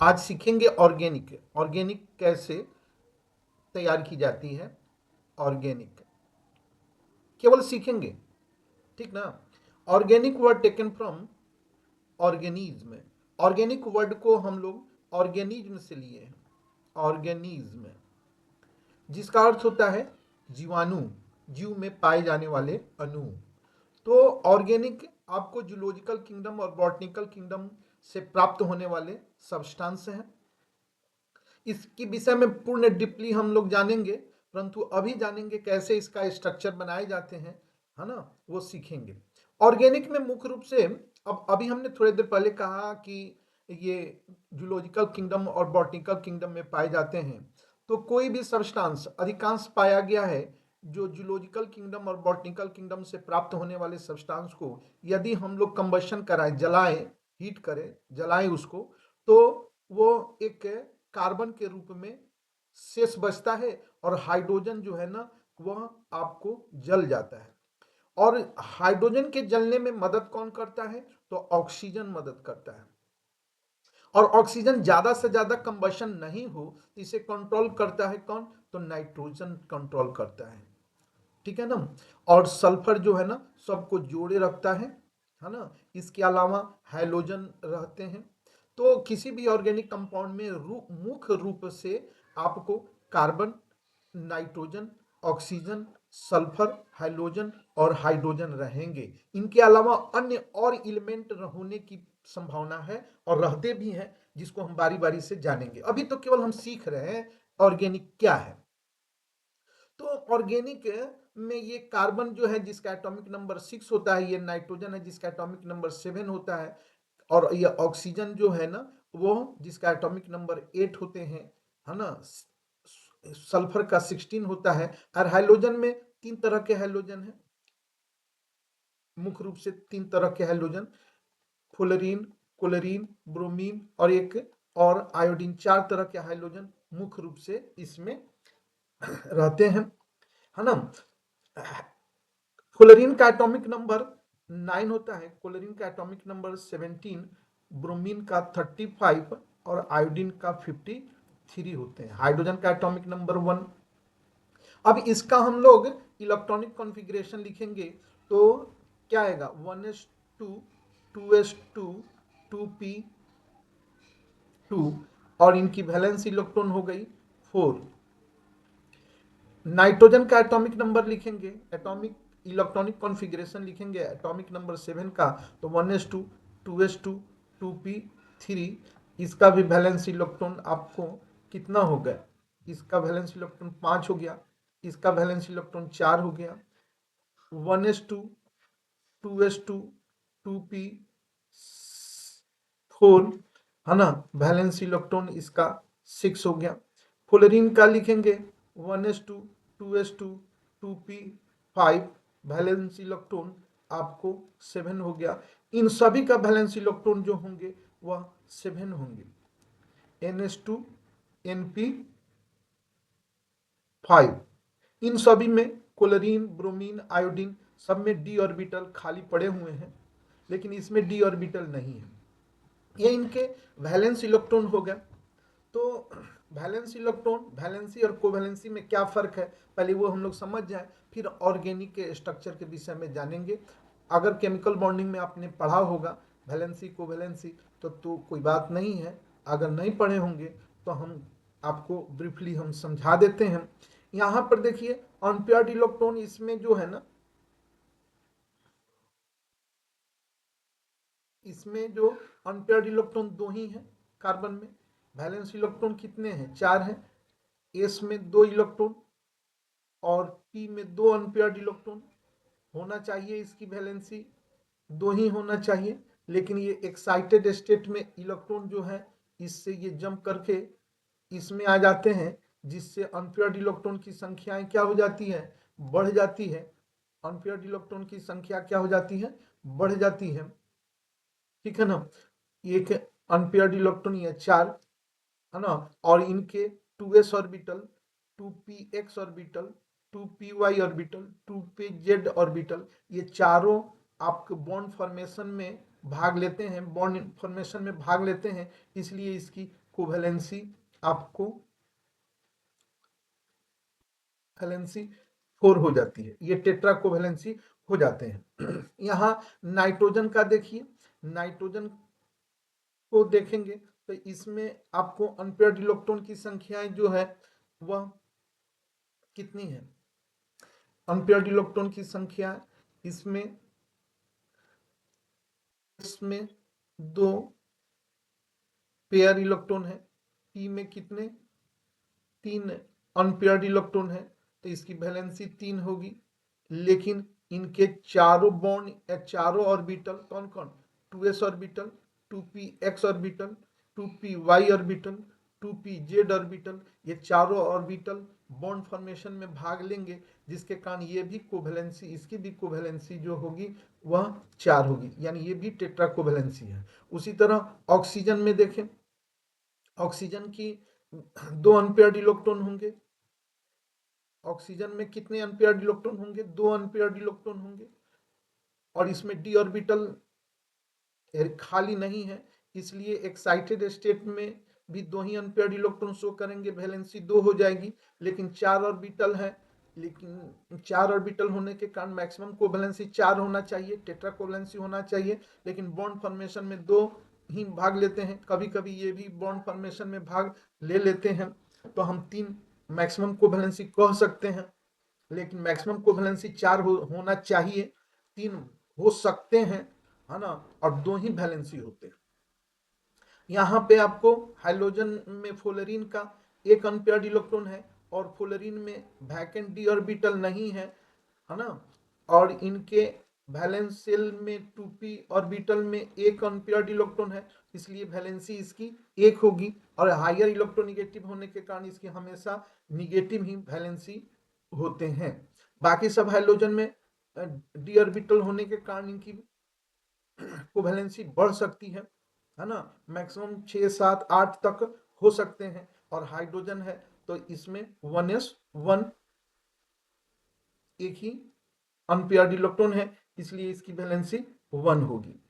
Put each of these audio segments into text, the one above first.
आज सीखेंगे organic. Organic कैसे तैयार की जाती है, ऑर्गेनिक केवल सीखेंगे, ठीक ना। Organic word taken from organism. Organic word को हम लोग ऑर्गेनिज्म से लिए हैं, ऑर्गेनिज्म, जिसका अर्थ होता है जीवाणु, जीव में पाए जाने वाले अणु। तो ऑर्गेनिक आपको जूलॉजिकल किंगडम और बॉटनिकल किंगडम से प्राप्त होने वाले सब्सटेंस हैं। इसके विषय में पूर्ण डीपली हम लोग जानेंगे, परंतु अभी जानेंगे कैसे इसका स्ट्रक्चर बनाए जाते हैं, है ना, वो सीखेंगे। ऑर्गेनिक में मुख्य रूप से, अब अभी हमने थोड़ी देर पहले कहा कि ये जूलॉजिकल किंगडम और बॉटनिकल किंगडम में पाए जाते हैं। तो कोई भी सब्सटेंस अधिकांश पाया गया है जो जूलॉजिकल किंगडम और बॉटनिकल किंगडम से प्राप्त होने वाले सब्सटेंस को यदि हम लोग कंबशन कराएं, जलाएं, हीट करें, जलाएं उसको, तो वो एक कार्बन के रूप में शेष बचता है और हाइड्रोजन जो है ना वह आपको जल जाता है। और हाइड्रोजन के जलने में मदद कौन करता है? तो ऑक्सीजन मदद करता है। और ऑक्सीजन ज्यादा से ज्यादा कंबशन नहीं हो तो इसे कंट्रोल करता है कौन? तो नाइट्रोजन कंट्रोल करता है, ठीक है ना। और सल्फर जो है ना सबको जोड़े रखता है ना। इसके अलावा हैलोजन रहते हैं। तो किसी भी ऑर्गेनिक कंपाउंड में मुख्य रूप से आपको carbon, nitrogen, oxygen, sulphur, halogen और हाइड्रोजन रहेंगे। इनके अलावा अन्य और एलिमेंट होने की संभावना है और रहते भी हैं, जिसको हम बारी बारी से जानेंगे। अभी तो केवल हम सीख रहे हैं ऑर्गेनिक क्या है। तो ऑर्गेनिक में ये कार्बन जो है जिसका एटॉमिक नंबर 6 होता है, ये नाइट्रोजन है जिसका एटॉमिक नंबर 7 होता है, और ये ऑक्सीजन जो है ना वो जिसका एटॉमिक नंबर 8 होते हैं, है ना। सल्फर का 16 होता है। और हाइड्रोजन में 3 तरह के हाइड्रोजन हैं, मुख्य रूप से 3 तरह के हाइड्रोजन, फ्लोरीन, क्लोरीन, ब्रोमीन और एक और आयोडीन। 4 तरह के हाइड्रोजन मुख्य रूप से इसमें रहते हैं, है ना। क्लोरीन का एटॉमिक नंबर 9 होता है, क्लोरीन का एटॉमिक नंबर 17, ब्रोमीन का 35 और आयोडीन का 53 होते हैं। हाइड्रोजन का एटॉमिक नंबर 1। अब इसका हम लोग इलेक्ट्रॉनिक कॉन्फ़िगरेशन लिखेंगे तो क्या आएगा? 1s2, 2s2, 2p2 और इनकी वैलेंस इलेक्ट्रॉन हो गई 4। नाइट्रोजन का एटॉमिक नंबर लिखेंगे, एटॉमिक इलेक्ट्रॉनिक कॉन्फ़िगरेशन लिखेंगे एटॉमिक नंबर 7 का, तो 1s2, 2s2, 2p3। इसका भी वैलेंस इलेक्ट्रॉन आपको कितना हो गया? इसका वैलेंस इलेक्ट्रॉन 5 हो गया, इसका वैलेंस इलेक्ट्रॉन 4 हो गया। 1s2, 2s2, 2p4, है ना। वैलेंस इलेक्ट्रॉन इसका 6 हो गया। फ्लोरीन का लिखेंगे 1s2, 2s2, 2p5, valence electron आपको 7 हो गया। इन सभी का वैलेंस इलेक्ट्रॉन जो होंगे वह 7 होंगे। ns2, np5, इन सभी में क्लोरीन, ब्रोमीन, आयोडीन सब में डी ऑर्बिटल खाली पड़े हुए हैं, लेकिन इसमें डी ऑर्बिटल नहीं है। ये इनके वैलेंस इलेक्ट्रॉन हो गया। तो वैलेंस इलेक्ट्रॉन, वैलेंसी और कोवैलेंसी में क्या फर्क है पहले वो हम लोग समझ जाए, फिर ऑर्गेनिक के स्ट्रक्चर के विषय में जानेंगे। अगर केमिकल बॉन्डिंग में आपने पढ़ा होगा वैलेंसी कोवैलेंसी तो कोई बात नहीं है, अगर नहीं पढ़े होंगे तो हम आपको ब्रीफली हम समझा देते हैं। यहाँ पर देखिए अनपेयर्ड इलेक्ट्रॉन, इसमें जो है ना, इसमें जो अनपेयर्ड इलेक्ट्रॉन 2 ही हैं कार्बन में। वैलेंस इलेक्ट्रॉन कितने हैं? 4 हैं। एस में 2 इलेक्ट्रॉन और पी में 2 अनपेयर्ड इलेक्ट्रॉन होना चाहिए। इसकी वैलेंसी 2 ही होना चाहिए, लेकिन ये एक्साइटेड स्टेट में इलेक्ट्रॉन जो है इससे ये जंप करके इसमें आ जाते हैं, जिससे अनपेयर्ड इलेक्ट्रॉन की संख्याएं क्या हो जाती है? बढ़ जाती है। अनपेयर्ड इलेक्ट्रॉन की संख्या क्या हो जाती है? बढ़ जाती है, ठीक है ना। एक अनपेयर्ड इलेक्ट्रॉन ये 4, है ना। और इनके 2s orbital, 2px orbital, 2py orbital, 2pz orbital, ये चारों आपके बॉन्ड फॉर्मेशन में भाग लेते हैं, बॉन्ड फॉर्मेशन में भाग लेते हैं, इसलिए इसकी कोवैलेंसी आपको वैलेंसी 4 हो जाती है, ये टेट्रा कोवैलेंसी हो जाते हैं। यहाँ नाइट्रोजन का देखिए, नाइट्रोजन को देखेंगे तो इसमें आपको अनपेयर्ड इलेक्ट्रॉन की संख्याएं जो है वह कितनी है, अनपेयर्ड इलेक्ट्रॉन की संख्या इसमें इसमें 2 पेयर इलेक्ट्रॉन है, पी में कितने 3 अनपेयर्ड इलेक्ट्रॉन है, तो इसकी वैलेंसी 3 होगी। लेकिन इनके चारों बॉन्ड या चारों ऑर्बिटल कौन कौन, 2s orbital, 2p orbital, 2p orbital, 2p orbital, ये चारों ऑर्बिटल बॉन्ड फॉर्मेशन में भाग लेंगे, जिसके कारण ये भी कोवैलेंसी, इसकी भी कोवैलेंसी जो होगी वह 4 होगी, यानी ये भी टेट्रा कोवैलेंसी है। उसी तरह ऑक्सीजन में देखें, ऑक्सीजन की 2 अनपेयर्ड इलेक्ट्रॉन होंगे, ऑक्सीजन में कितने अनपेयर्ड इलेक्ट्रॉन होंगे, 2 अनपेयर्ड इलेक्ट्रॉन होंगे, और इसमें डी ऑर्बिटल खाली नहीं है, इसलिए एक्साइटेड स्टेट में भी 2 ही अनपेयर्ड इलेक्ट्रॉन शो करेंगे, वैलेंसी 2 हो जाएगी। लेकिन 4 ऑर्बिटल है, लेकिन 4 ऑर्बिटल होने के कारण मैक्सिमम कोवैलेंसी 4 होना चाहिए, टेट्रा कोवैलेंसी होना चाहिए, लेकिन बॉन्ड फॉर्मेशन में 2 ही भाग लेते हैं, कभी कभी ये भी बॉन्ड फॉर्मेशन में भाग ले लेते हैं, तो हम 3 मैक्सिमम कोवैलेंसी कह सकते हैं, लेकिन मैक्सिमम कोवैलेंसी 4 होना चाहिए, 3 हो सकते हैं, है ना, और 2 ही वैलेंसी होते हैं। यहाँ पे आपको हाइड्रोजन में फ्लोरीन का 1 अनपेयर्ड इलेक्ट्रॉन है, और फ्लोरीन में वैकेंट डी ऑर्बिटल नहीं है ना, और इनके वैलेंस शेल में 2p ऑर्बिटल में 1 अनपेयर्ड इलेक्ट्रॉन है, इसलिए वैलेंसी इसकी 1 होगी, और हायर इलेक्ट्रोनिगेटिव होने के कारण इसकी हमेशा निगेटिव ही वैलेंसी होते हैं। बाकी सब हाइड्रोजन में डी ऑर्बिटल होने के कारण इनकी कोवैलेंसी बढ़ सकती है ना, मैक्सिमम 6 7 8 तक हो सकते हैं, और हाइड्रोजन है तो इसमें 1s1 एक ही अनपेयर्ड इलेक्ट्रॉन है, इसलिए इसकी वैलेंसी 1 होगी।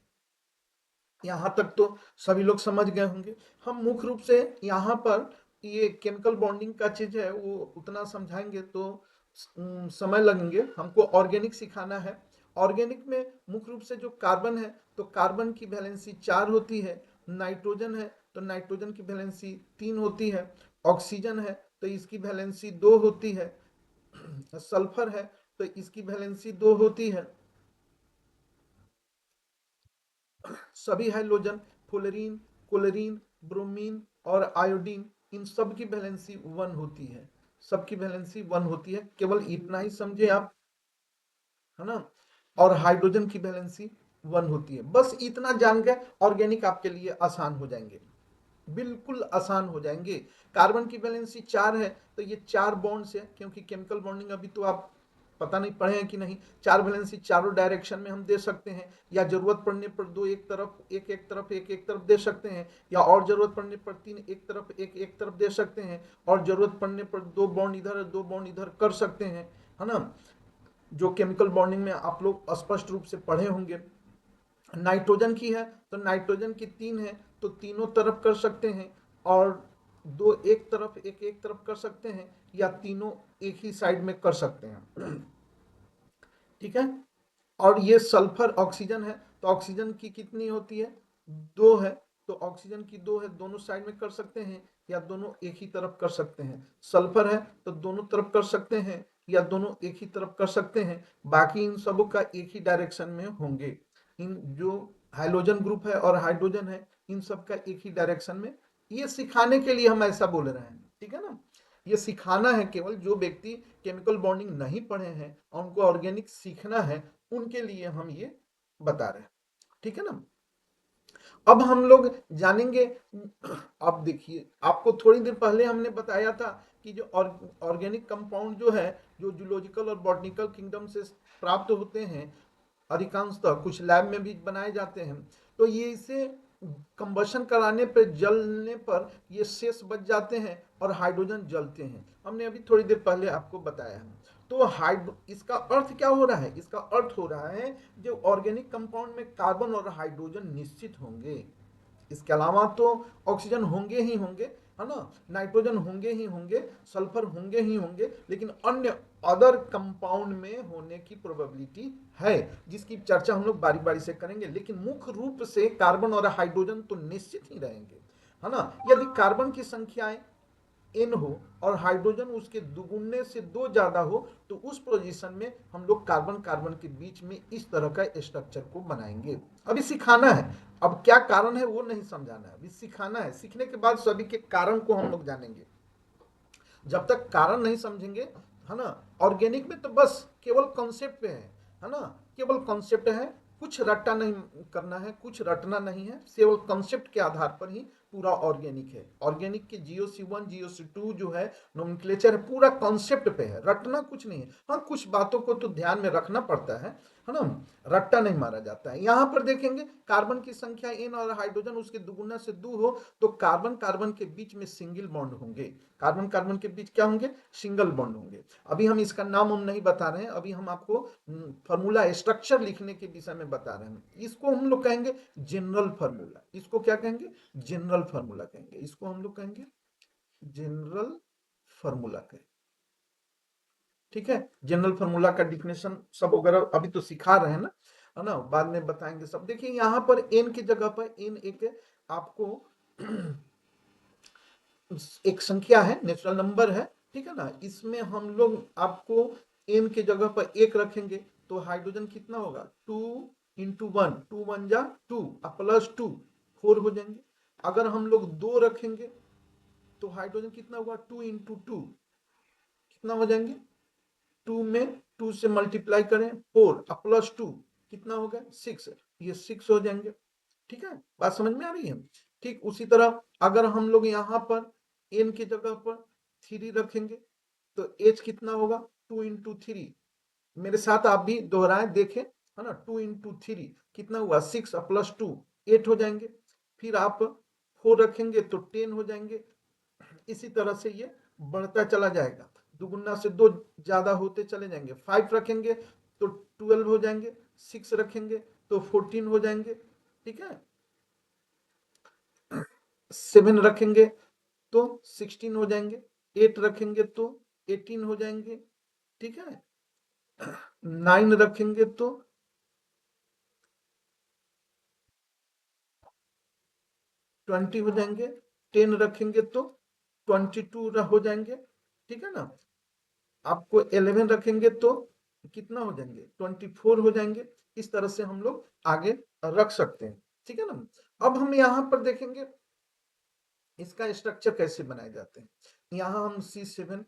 यहां तक तो सभी लोग समझ गए होंगे। हम मुख्य रूप से यहाँ पर ये केमिकल बॉन्डिंग का चीज है वो उतना समझाएंगे तो समय लगेंगे, हमको ऑर्गेनिक सिखाना है। ऑर्गेनिक में मुख्य रूप से जो कार्बन है तो कार्बन की वैलेंसी 4 होती है, नाइट्रोजन है तो नाइट्रोजन की वैलेंसी 3 होती है, ऑक्सीजन है तो इसकी वैलेंसी 2 होती है, सल्फर है तो इसकी वैलेंसी 2 होती है, सभी हाइड्रोजन फ्लोरीन, क्लोरीन, ब्रोमीन और आयोडीन, इन सब की वैलेंसी 1 होती है, सबकी वैलेंसी 1 होती है, केवल इतना ही समझे आप, है ना, और हाइड्रोजन की वैलेंसी 1 होती है। बस इतना जान गए, ऑर्गेनिक आपके लिए आसान हो जाएंगे, बिल्कुल आसान हो जाएंगे। कार्बन की वैलेंसी 4 है तो ये 4 बॉन्ड्स है, क्योंकि केमिकल बॉन्डिंग अभी तो आप पता नहीं पढ़े हैं कि नहीं, 4 वैलेंसी चारों डायरेक्शन में हम दे सकते हैं, या जरूरत पड़ने पर 2 एक तरफ, एक तरफ दे सकते हैं, या और जरूरत पड़ने पर 3 एक तरफ दे सकते हैं, और जरूरत पड़ने पर 2 बॉन्ड इधर 2 बॉन्ड इधर कर सकते हैं, है ना, जो केमिकल बॉन्डिंग में आप लोग स्पष्ट रूप से पढ़े होंगे। नाइट्रोजन की है तो नाइट्रोजन की 3 है तो तीनों तरफ कर सकते हैं, और 2 एक तरफ कर सकते हैं, या तीनों एक ही साइड में कर सकते हैं, ठीक है। और ये सल्फर ऑक्सीजन है तो ऑक्सीजन की कितनी होती है, 2 है, तो ऑक्सीजन की 2 है, दोनों साइड में कर सकते हैं, या दोनों एक ही तरफ कर सकते हैं। सल्फर है तो दोनों तरफ कर सकते हैं, या दोनों एक ही तरफ कर सकते हैं, बाकी इन सबों का एक ही डायरेक्शन में होंगे। इन जो हाइड्रोजन ग्रुप है और हाइड्रोजन है इन सब का एक ही डायरेक्शन में, ये सिखाने के लिए हम ऐसा बोल रहे हैं, ठीक है ना, ये सिखाना है, केवल जो व्यक्ति केमिकल बॉन्डिंग नहीं पढ़े हैं और उनको ऑर्गेनिक सीखना है उनके लिए हम ये बता रहे हैं, ठीक है ना। अब हम लोग जानेंगे, अब देखिए आपको थोड़ी देर पहले हमने बताया था कि जो ऑर्गेनिक कंपाउंड जो है, जो जूलॉजिकल और बॉटनिकल किंगडम से प्राप्त होते हैं, अधिकांशतः कुछ लैब में भी बनाए जाते हैं, तो ये इसे कंबशन कराने पर, जलने पर ये शेष बच जाते हैं और हाइड्रोजन जलते हैं, हमने अभी थोड़ी देर पहले आपको बताया है। तो इसका अर्थ क्या हो रहा है, इसका अर्थ हो रहा है जो ऑर्गेनिक कंपाउंड में कार्बन और हाइड्रोजन निश्चित होंगे, इसके अलावा तो ऑक्सीजन होंगे ही होंगे, है ना, नाइट्रोजन होंगे ही होंगे, सल्फर होंगे ही होंगे, लेकिन अन्य अदर कंपाउंड में होने की प्रोबेबिलिटी है, जिसकी चर्चा हम लोग बारी बारी से करेंगे। लेकिन मुख्य रूप से कार्बन और हाइड्रोजन तो निश्चित ही रहेंगे, है ना। यदि कार्बन की संख्याएं n हो और हाइड्रोजन उसके दुगुने से 2 ज्यादा हो, तो उस पोजीशन में हम लोग कार्बन कार्बन के बीच में इस तरह का स्ट्रक्चर को बनाएंगे। अभी सिखाना है, अब क्या कारण है वो नहीं समझाना है, अभी सिखाना है। सीखने के बाद सभी के कारण को हम लोग जानेंगे। जब तक कारण नहीं समझेंगे, है ना, ऑर्गेनिक में तो बस केवल कॉन्सेप्ट पे है ना, केवल कॉन्सेप्ट है, कुछ रट्टा नहीं करना है, कुछ रटना नहीं है, केवल कॉन्सेप्ट के आधार पर ही पूरा ऑर्गेनिक है। ऑर्गेनिक के GOC1 GOC2 जो है नोमेनक्लेचर है, पूरा कॉन्सेप्ट पे है, रटना कुछ नहीं है। हाँ, कुछ बातों को तो ध्यान में रखना पड़ता है ना, रट्टा नहीं मारा जाता है। यहां पर देखेंगे कार्बन की संख्या n और हाइड्रोजन उसके दुगुना से 2 हो, तो कार्बन कार्बन के बीच में सिंगल बॉन्ड होंगे, कार्बन कार्बन के बीच क्या होंगे, सिंगल बॉन्ड होंगे। अभी हम इसका नाम हम नहीं बता रहे हैं, अभी हम आपको फॉर्मूला स्ट्रक्चर लिखने के विषय में बता रहे हैं। इसको हम लोग कहेंगे जनरल फार्मूला, इसको क्या कहेंगे, जनरल फार्मूला कहेंगे, इसको हम लोग कहेंगे जनरल फार्मूला कहेंगे। ठीक है, जनरल फार्मूला का डिफिनेशन सब वगैरह अभी तो सिखा रहे हैं ना, है ना, बाद में बताएंगे सब। देखिए यहां पर एन की जगह पर एन एक आपको एक संख्या है, नेचुरल नंबर है, ठीक है ना। इसमें हम लोग आपको एन के जगह पर एक रखेंगे तो हाइड्रोजन कितना होगा, 2 × 1, 2 × 1 = 2 प्लस 2 4 हो जाएंगे। अगर हम लोग 2 रखेंगे तो हाइड्रोजन कितना होगा, 2 × 2 कितना हो जाएंगे, 2 में 2 से मल्टीप्लाई करें 4 प्लस 2 कितना हो गया 6, ये 6 हो जाएंगे। ठीक है, बात समझ में आ रही है। ठीक उसी तरह अगर हम लोग यहाँ पर n की जगह पर 3 रखेंगे तो h कितना होगा, 2 × 3, मेरे साथ आप भी दोहराएं देखें, है ना, 2 × 3 कितना हुआ, 6 प्लस 2 8 हो जाएंगे। फिर आप 4 रखेंगे तो 10 हो जाएंगे। इसी तरह से ये बढ़ता चला जाएगा, दुगुना से 2 ज्यादा होते चले जाएंगे। 5 रखेंगे तो 12 हो जाएंगे, 6 रखेंगे तो 14 हो जाएंगे। ठीक है, 7 रखेंगे तो 16 हो जाएंगे, 8 रखेंगे तो 18 हो जाएंगे। ठीक है, 9 रखेंगे तो 20 हो जाएंगे, 10 रखेंगे तो 22 हो जाएंगे। ठीक है ना, आपको 11 रखेंगे तो कितना हो जाएंगे, 24 हो जाएंगे। इस तरह से हम लोग आगे रख सकते हैं। ठीक है ना, अब हम यहां पर देखेंगे इसका स्ट्रक्चर कैसे बनाए जाते हैं। यहां हम C7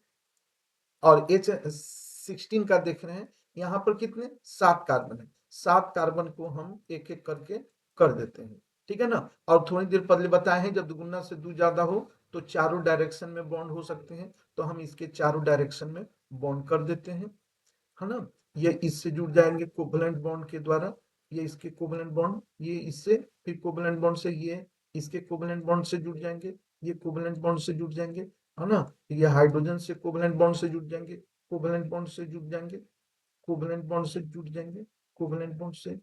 और H16 का देख रहे हैं, यहां पर कितने 7 कार्बन है, 7 कार्बन को हम एक एक करके कर देते हैं। ठीक है ना, और थोड़ी देर पहले बताए हैं जब दुगुना से 2 ज्यादा हो तो चारों डायरेक्शन में बॉन्ड हो सकते हैं, तो हम इसके चारों डायरेक्शन में बॉन्ड कर देते हैं, है ना। ये इससे जुड़ जाएंगे कोवलेंट बॉन्ड के द्वारा, ये इसके कोवलेंट बॉन्ड, ये इससे, फिर कोवलेंट बॉन्ड से ये इसके कोवलेंट बॉन्ड से जुड़ जाएंगे, ये कोवलेंट बॉन्ड से जुड़ जाएंगे, है ना। ये हाइड्रोजन से कोवलेंट बॉन्ड से जुड़ जाएंगे, कोवलेंट बॉन्ड से जुड़ जाएंगे, कोवलेंट बॉन्ड से जुड़ जाएंगे, कोवलेंट बॉन्ड से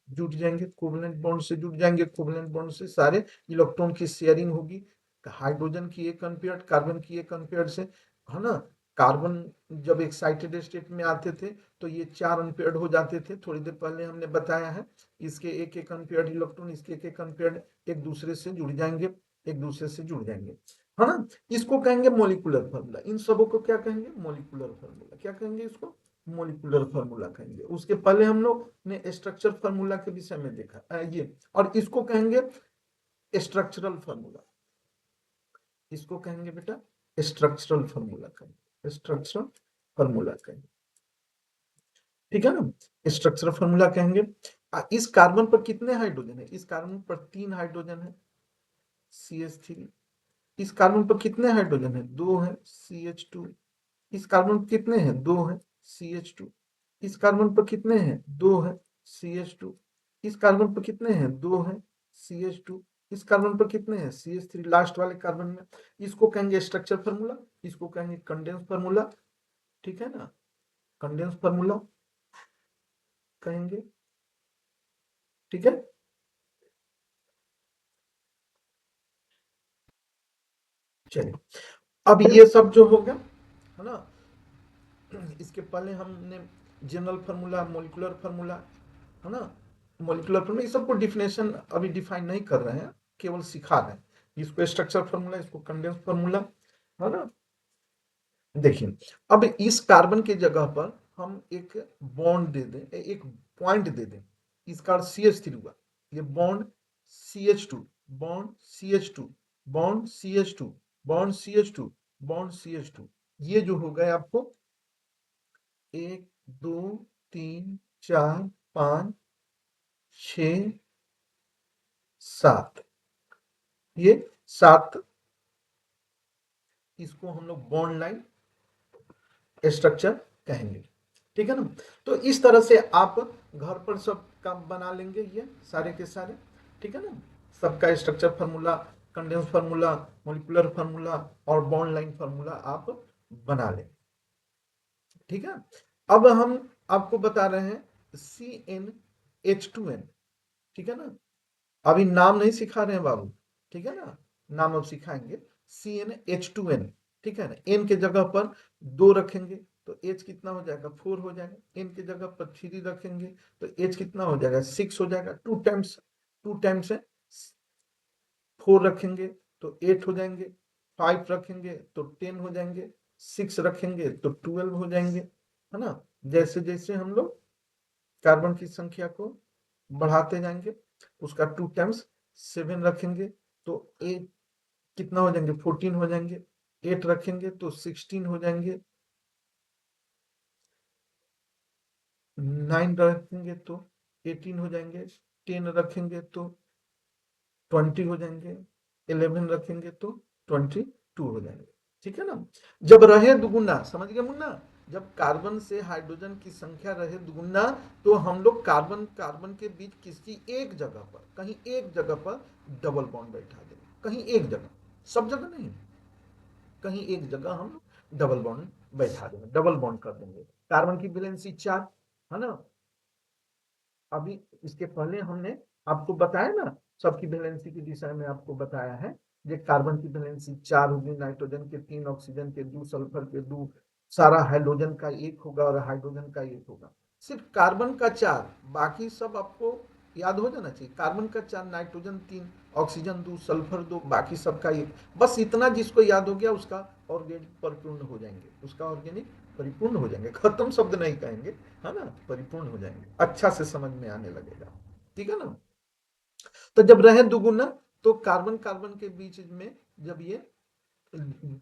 जुड़ जाएंगे, कोवलेंट बॉन्ड से जुड़ जाएंगे, कोवलेंट बॉन्ड से सारे इलेक्ट्रॉन की शेयरिंग होगी। हाइड्रोजन की एक अनपेयर्ड, कार्बन की एक अनपेयर्ड से, है ना। कार्बन जब एक्साइटेड स्टेट में आते थे तो ये 4 अनपेयर्ड हो जाते थे, थोड़ी देर पहले हमने बताया है। इसके एक एक अनपेयर्ड इलेक्ट्रॉन, इसके एक एक अनपेयर्ड एक दूसरे से जुड़ जाएंगे, एक दूसरे से जुड़ जाएंगे, है ना। इसको कहेंगे मोलिकुलर फार्मूला। इन सबों को क्या कहेंगे, मोलिकुलर फार्मूला। क्या कहेंगे इसको, मोलिकुलर फार्मूला कहेंगे। उसके पहले हम लोग ने स्ट्रक्चर फार्मूला के विषय में देखा ये, और इसको कहेंगे स्ट्रक्चरल फार्मूला, इसको कहेंगे बेटा स्ट्रक्चरल फार्मूला कहेंगे, स्ट्रक्चरल फार्मूला कहेंगे। ठीक है ना, स्ट्रक्चरल फार्मूला कहेंगे। इस कार्बन पर कितने हाइड्रोजन है, इस कार्बन पर 3 हाइड्रोजन है, CH3। इस कार्बन पर कितने हाइड्रोजन है, 2 है, CH2। इस कार्बन पर कितने हैं, 2 है, CH2। इस कार्बन पर कितने हैं, 2 है, CH2। इस कार्बन पर कितने हैं, 2 है, CH2। इस कार्बन पर कितने हैं, CH3 लास्ट वाले कार्बन में। इसको कहेंगे स्ट्रक्चर फार्मूला, इसको कहेंगे कंडेंस फार्मूला। ठीक है ना, कंडेंस फार्मूला कहेंगे। ठीक है, चलिए, अब ये सब जो हो गया है ना, इसके पहले हमने जनरल फार्मूला, मोलिकुलर फार्मूला, है ना, मोलिकुलर फार्मूला, ये सबको डिफिनेशन अभी डिफाइन नहीं कर रहे हैं, केवल सिखा रहे हैं। इसको स्ट्रक्चर फार्मूला, इसको कंडेंस फार्मूला, है ना। देखिए, अब इस कार्बन की जगह पर हम एक बॉन्ड दे दें, एक पॉइंट दे दें, इसका CH3 हुआ, ये bond CH2, bond CH2, bond CH2, bond CH2, bond CH2, ये जो हो गए आपको 1 2 3 4 5 6 7, ये 7, इसको हम लोग बॉन्ड लाइन स्ट्रक्चर कहेंगे, ठीक है ना। तो इस तरह से आप घर पर सब काम बना लेंगे, ये सारे के सारे, ठीक है ना। सबका structure formula, condense formula, molecular formula और बॉन्ड लाइन फार्मूला आप बना लें, ठीक है। अब हम आपको बता रहे हैं CnH2n, ठीक है ना। अभी नाम नहीं सिखा रहे हैं बाबू, ठीक है ना, नाम अब सिखाएंगे। CnH2n, ठीक है ना, n के जगह पर 2 रखेंगे तो H कितना हो जाएगा, 4 हो जाएगा। n के जगह पर 3 रखेंगे तो H कितना हो जाएगा, 6 हो जाएगा। 2 टाइम्स है 4 रखेंगे तो 8 हो जाएंगे, 5 रखेंगे तो 10 हो जाएंगे, 6 रखेंगे तो 12 हो जाएंगे, है ना। जैसे जैसे हम लोग कार्बन की संख्या को बढ़ाते जाएंगे, उसका 2 टाइम्स 7 रखेंगे तो 8 कितना हो जाएंगे, 14 हो जाएंगे। 8 रखेंगे तो 16 हो जाएंगे। 9 रखेंगे तो 18 हो जाएंगे। 10 रखेंगे तो 20 हो जाएंगे। 11 रखेंगे तो 22 हो जाएंगे, ठीक है ना। जब रहे दुगुना, समझ गए मुन्ना, जब कार्बन से हाइड्रोजन की संख्या रहे दुगुना, तो हम लोग कार्बन कार्बन के बीच किसी एक जगह पर, कहीं एक जगह पर डबल बॉन्ड बैठा देंगे, कहीं एक जगह, सब जगह नहीं, कहीं एक जगह हम डबल बॉन्ड बैठा देंगे, डबल बॉन्ड कर देंगे। कार्बन की वैलेंसी 4, है ना। अभी इसके पहले हमने आपको बताया ना, सबकी वैलेंसी के विषय में आपको बताया है। ये कार्बन की वैलेंसी 4 होगी, नाइट्रोजन के 3, ऑक्सीजन के 2, सल्फर के 2, सारा हाइड्रोजन का 1 होगा और हाइड्रोजन का 1 होगा। सिर्फ कार्बन का 4, बाकी सब आपको याद हो जाना चाहिए। कार्बन का 4, नाइट्रोजन 3, ऑक्सीजन 2, सल्फर 2, बाकी सबका 1। बस इतना जिसको याद हो गया उसका ऑर्गेनिक परिपूर्ण हो जाएंगे, उसका ऑर्गेनिक परिपूर्ण हो जाएंगे। खत्म शब्द नहीं कहेंगे, है ना, परिपूर्ण हो जाएंगे, अच्छा से समझ में आने लगेगा, ठीक है ना। तो जब रहे दुगुना, तो कार्बन कार्बन के बीच में जब ये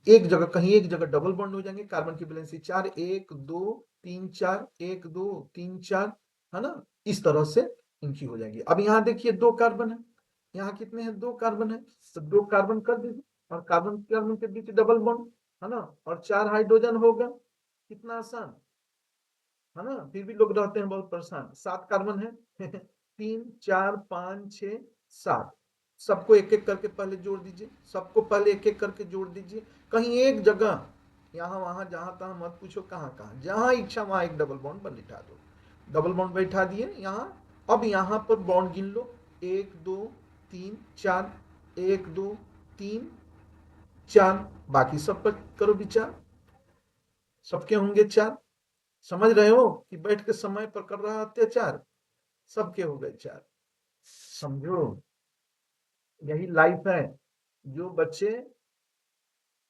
एक जगह, कहीं एक जगह डबल बॉन्ड हो जाएंगे, कार्बन की वैलेंसी 4, 1 2 3 4, 1 2 3 4, है ना, इस तरह से इनकी हो जाएगी। अब यहाँ देखिए 2 कार्बन है, यहाँ कितने हैं, 2 कार्बन है, तो 2 कार्बन कर दीजिए और कार्बन कार्बन के बीच डबल बॉन्ड, है ना, और 4 हाइड्रोजन होगा। कितना आसान, है ना। फिर भी लोग रहते हैं बहुत परेशान। 7 कार्बन है 3 4 5 6 7, सबको एक एक करके पहले जोड़ दीजिए, सबको पहले एक एक करके जोड़ दीजिए। कहीं एक जगह, यहाँ वहां जहां तहां मत पूछो, कहाँ कहाँ, जहां इच्छा वहां एक डबल बॉन्ड बैठा दो। डबल बॉन्ड बैठा दिए यहाँ। अब यहाँ पर बॉन्ड गिन लो, 1 2 3 4, 1 2 3 4, बाकी सब पर करो विचार, सबके होंगे 4। समझ रहे हो कि बैठ के समय पर कर रहा अत्याचार, सबके हो गए 4। समझो, यही लाइफ है। जो बच्चे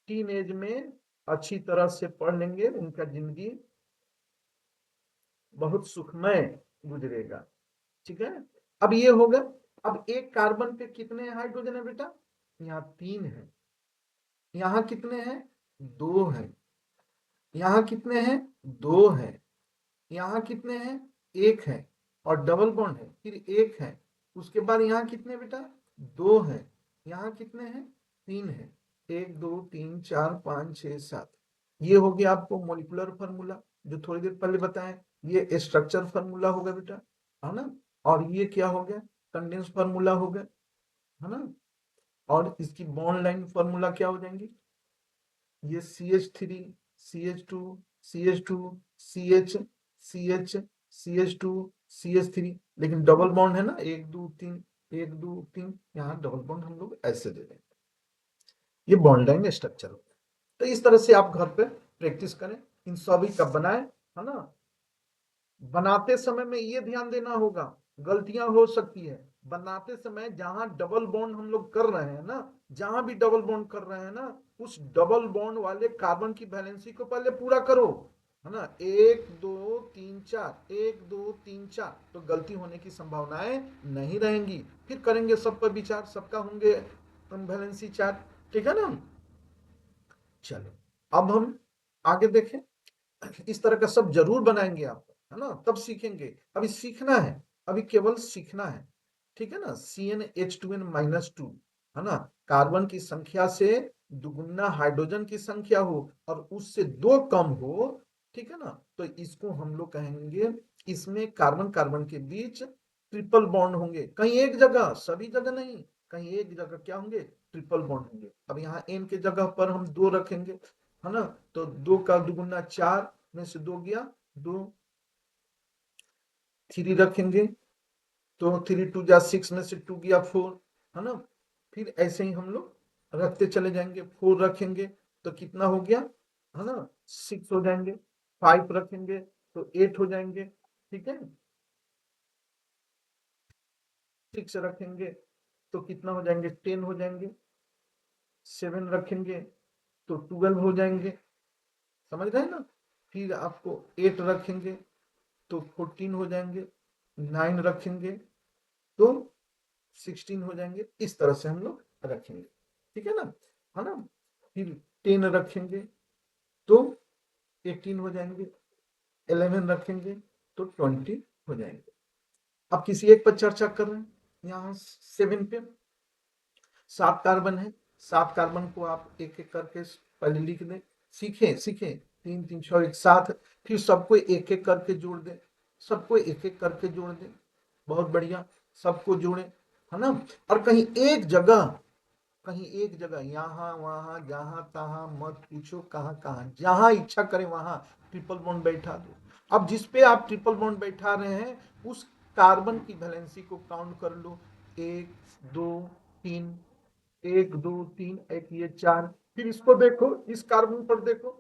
टीन एज में अच्छी तरह से पढ़ लेंगे, उनका जिंदगी बहुत सुखमय गुजरेगा, ठीक है। अब ये होगा। अब एक कार्बन पे कितने हाइड्रोजन है बेटा, यहाँ 3 है। यहाँ कितने हैं, 2 है। यहाँ कितने हैं, 2 है। यहाँ कितने हैं, 1 है। और डबल बॉन्ड है, फिर 1 है। उसके बाद यहाँ कितने बेटा, 2 है। यहाँ कितने हैं, 3 है। 1 2 3 4 5 6 7, ये हो गया आपको मोलिकुलर फार्मूला, जो थोड़ी देर पहले बताएं। ये स्ट्रक्चर फार्मूला होगा बेटा, है ना। और ये क्या हो गया, कंडेंस फार्मूला हो गया, है ना। और इसकी बॉन्ड लाइन फार्मूला क्या हो जाएंगी, ये CH3 CH2 CH2 CH CH CH2 CH3, लेकिन डबल बॉन्ड है ना, 1 2 3 1 2 3, यहाँ डबल बॉन्ड हम लोग ऐसे दे देंगे। ये बॉन्ड लाइन स्ट्रक्चर होता है। तो इस तरह से आप घर पे प्रैक्टिस करें, इन सभी का बनाएं, है ना। बनाते समय में ये ध्यान देना होगा, गलतियां हो सकती है बनाते समय, जहां डबल बॉन्ड हम लोग कर रहे हैं ना, जहां भी डबल बॉन्ड कर रहे हैं ना, उस डबल बॉन्ड वाले कार्बन की वैलेंसी को पहले पूरा करो, है ना। 1 2 3 4, 1 2 3 4, तो गलती होने की संभावनाएं नहीं रहेंगी। फिर करेंगे सब पर विचार, सबका होंगे वैलेंसी चार्ट, ठीक है ना। चलो अब हम आगे देखें, इस तरह का सब जरूर बनाएंगे आप, है ना, तब सीखेंगे। अभी सीखना है, अभी केवल सीखना है, ठीक है ना। CnH2n-2, है ना, कार्बन की संख्या से दुगुना हाइड्रोजन की संख्या हो और उससे 2 कम हो, ठीक है ना, तो इसको हम लोग कहेंगे, इसमें कार्बन कार्बन के बीच ट्रिपल बॉन्ड होंगे, कहीं एक जगह, सभी जगह नहीं, कहीं एक जगह क्या होंगे, ट्रिपल बॉन्ड होंगे। अब यहाँ n के जगह पर हम 2 रखेंगे, है ना, तो 2 का दुगुना 4 में से 2 गया 2, 3 रखेंगे तो 3 2 जा 6 में से 2 गया 4, है ना। फिर ऐसे ही हम लोग रखते चले जाएंगे, 4 रखेंगे तो कितना हो गया, है ना, 6 हो जाएंगे, 5 रखेंगे तो 8 हो जाएंगे, ठीक है। 6 रखेंगे तो कितना हो जाएंगे, 10 हो जाएंगे। 7 रखेंगे तो 12 हो जाएंगे, समझ रहे हैं ना। फिर आपको 8 रखेंगे तो 14 हो जाएंगे, 9 रखेंगे तो 16 हो जाएंगे। इस तरह से हम लोग रखेंगे, ठीक है ना, है ना। फिर 10 रखेंगे तो 18 हो जाएंगे, 11 रखेंगे तो 20 हो जाएंगे। अब किसी एक पर चर्चा कर रहे हैं, यहाँ 7 पे 7 कार्बन है, 7 कार्बन को आप एक एक करके पहले लिख दें, सीखें सीखें, 3 3 6 एक साथ, फिर सबको एक एक करके जोड़ दें, सबको एक एक करके जोड़ दें, बहुत बढ़िया, सबको जोड़ें, है ना। और कहीं एक जगह यहाँ वहां जहां तहां मत पूछो, कहां कहां, जहां इच्छा करें वहां ट्रिपल बॉन्ड बैठा दो। अब जिस पे आप ट्रिपल बॉन्ड बैठा रहे हैं, उस कार्बन की वैलेंसी को काउंट कर लो, 1 2 3, 1 2 3, एक ये 4, फिर इसको देखो, इस कार्बन पर देखो,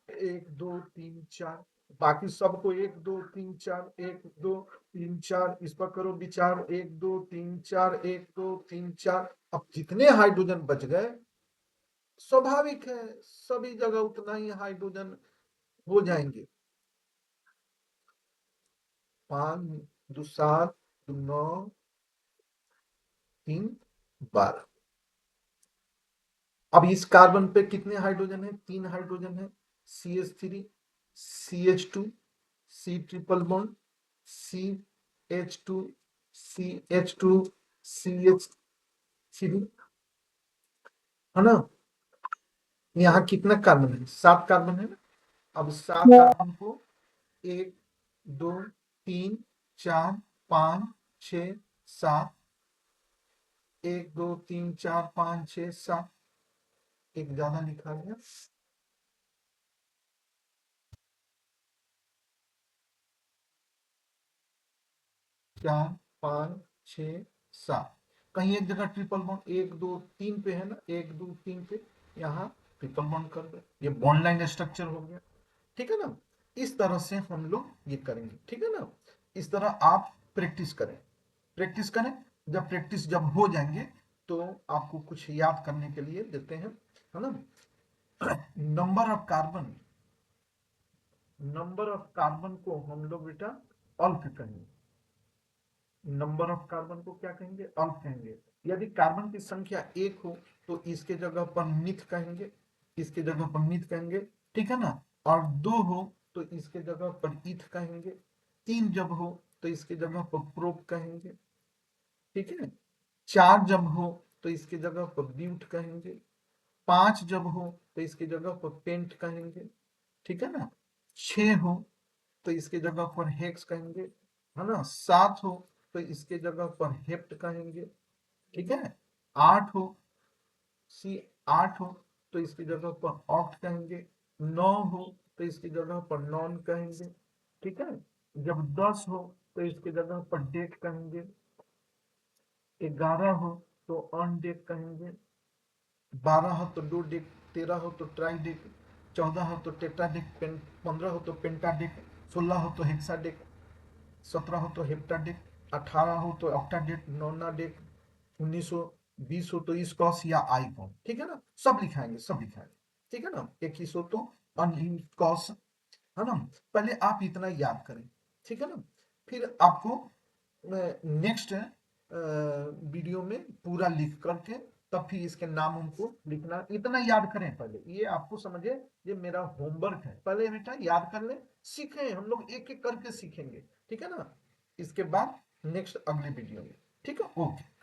1 2 3 4, बाकी सबको 1 2 3 4, 1 2 3 4, इस पर करो विचार, 1 2 3 4, 1 2 3 4। अब जितने हाइड्रोजन बच गए, स्वाभाविक है सभी जगह उतना ही हाइड्रोजन हो जाएंगे, 5 2 7 2 9 3 12। अब इस कार्बन पे कितने हाइड्रोजन है, 3 हाइड्रोजन है, CH3 CH2 C triple bond CH2 CH2 CH3, है ना। यहाँ कितना कार्बन है, 7 कार्बन है ना। अब 7 कार्बन को 1 2 3 4 5 6 7, 1 2 3 4 5 6 7, एक ज्यादा लिखा गया, 4 5 6 7, कहीं एक जगह ट्रिपल बॉन्ड 1 2 3 पे है ना, 1 2 3 पे यहाँ ट्रिपल बॉन्ड कर दो, ये बॉन्ड लाइन स्ट्रक्चर हो गया, ठीक है ना। इस तरह से हम लोग ये करेंगे, ठीक है ना। इस तरह आप प्रैक्टिस करें, प्रैक्टिस करें, जब प्रैक्टिस जब हो जाएंगे तो आपको कुछ याद करने के लिए देते हैं, है ना। Number of carbon, number of carbon को हम लोग बेटा अल्फ कहेंगे, नंबर ऑफ कार्बन को क्या कहेंगे, अल्फ कहेंगे। यदि कार्बन की संख्या 1 हो तो इसके जगह पर मिथ कहेंगे, इसके जगह पर मिथ कहेंगे, ठीक है ना। और 2 हो तो इसके जगह पर ईथ कहेंगे, 3 जब हो तो इसके जगह पर प्रोप कहेंगे, ठीक है। 4 जब हो तो इसके जगह पर ब्यूट कहेंगे, 5 जब हो तो इसकी जगह पर पेंट कहेंगे, ठीक है ना। 6 हो तो इसके जगह पर हेक्स कहेंगे, है ना। 7 हो तो इसके जगह पर हेप्ट कहेंगे, ठीक है। 8 हो, सी 8 हो तो इसकी जगह पर ऑक्ट कहेंगे, 9 हो तो इसकी जगह पर नॉन कहेंगे, ठीक है। जब 10 हो तो इसकी जगह पर डेट कहेंगे, 11 हो तो ऑन डेट कहेंगे, 12 हो तो डोडेक, 13 हो तो ट्राइडेक, 14 हो तो टेट्राडेक, 15 हो तो पेंटाडेक, 16 हो तो हेक्साडेक, 17 हो तो हेप्टाडेक, 18 हो तो ऑक्टाडेक, नोनाडेक, 19 हो 20 हो तो इसकॉस या आईकॉन, ठीक है ना, सब लिखाएंगे सब लिखाएंगे, ठीक है ना, 21 हो तो अनकॉस, है ना। पहले आप इतना याद करें, ठीक है ना, फिर आपको नेक्स्ट वीडियो में पूरा लिख करके तब फिर इसके नाम हमको लिखना, इतना याद करें पहले, ये आपको समझे, ये मेरा होमवर्क है, पहले बेटा याद कर ले, सीखें, हम लोग एक एक करके सीखेंगे, ठीक है ना, इसके बाद नेक्स्ट अगले वीडियो में, ठीक है, ओके।